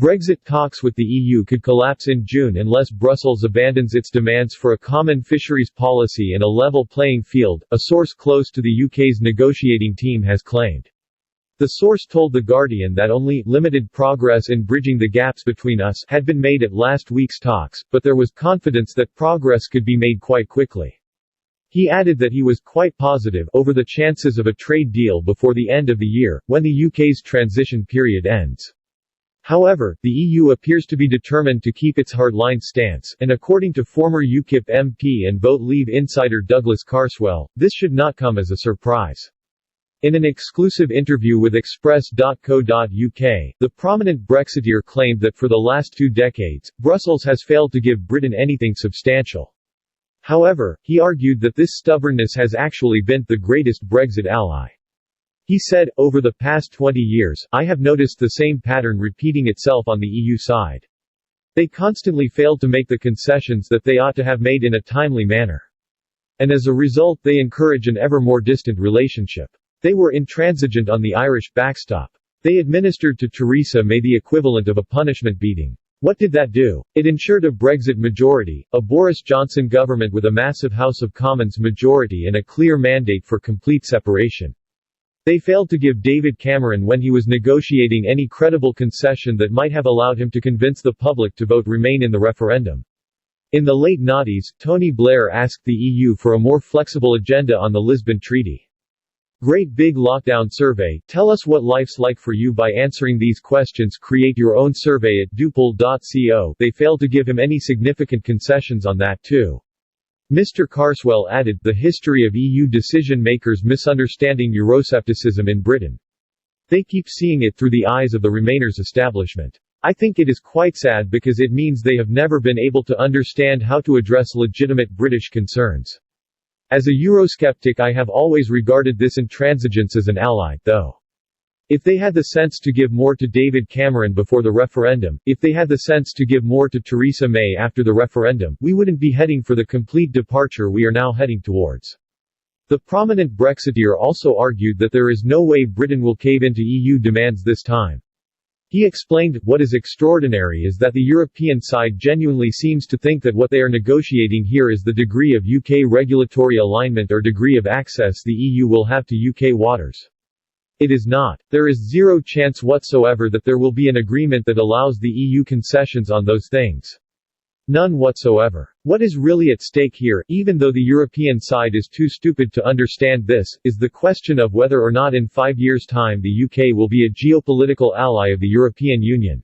Brexit talks with the EU could collapse in June unless Brussels abandons its demands for a common fisheries policy and a level playing field, a source close to the UK's negotiating team has claimed. The source told The Guardian that only limited progress in bridging the gaps between us had been made at last week's talks, but there was confidence that progress could be made quite quickly. He added that he was quite positive over the chances of a trade deal before the end of the year, when the UK's transition period ends. However, the EU appears to be determined to keep its hardline stance, and according to former Ukip MP and Vote Leave insider Douglas Carswell, this should not come as a surprise. In an exclusive interview with Express.co.uk, the prominent Brexiteer claimed that for the last 2 decades, Brussels has failed to give Britain anything substantial. However, he argued that this stubbornness has actually been the greatest Brexit ally. He said, over the past 20 years, I have noticed the same pattern repeating itself on the EU side. They constantly failed to make the concessions that they ought to have made in a timely manner. And as a result they encourage an ever more distant relationship. They were intransigent on the Irish backstop. They administered to Theresa May the equivalent of a punishment beating. What did that do? It ensured a Brexit majority, a Boris Johnson government with a massive House of Commons majority and a clear mandate for complete separation. They failed to give David Cameron when he was negotiating any credible concession that might have allowed him to convince the public to vote Remain in the referendum. In the late noughties, Tony Blair asked the EU for a more flexible agenda on the Lisbon Treaty. Great Big Lockdown Survey, tell us what life's like for you by answering these questions. Create your own survey at dupl.co. They failed to give him any significant concessions on that too. Mr. Carswell added, the history of EU decision-makers misunderstanding Euroscepticism in Britain. They keep seeing it through the eyes of the Remainers establishment. I think it is quite sad because it means they have never been able to understand how to address legitimate British concerns. As a Eurosceptic I have always regarded this intransigence as an ally, though. If they had the sense to give more to David Cameron before the referendum, if they had the sense to give more to Theresa May after the referendum, we wouldn't be heading for the complete departure we are now heading towards. The prominent Brexiteer also argued that there is no way Britain will cave into EU demands this time. He explained, what is extraordinary is that the European side genuinely seems to think that what they are negotiating here is the degree of UK regulatory alignment or degree of access the EU will have to UK waters. It is not. There is zero chance whatsoever that there will be an agreement that allows the EU concessions on those things. None whatsoever. What is really at stake here, even though the European side is too stupid to understand this, is the question of whether or not in 5 years' time the UK will be a geopolitical ally of the European Union.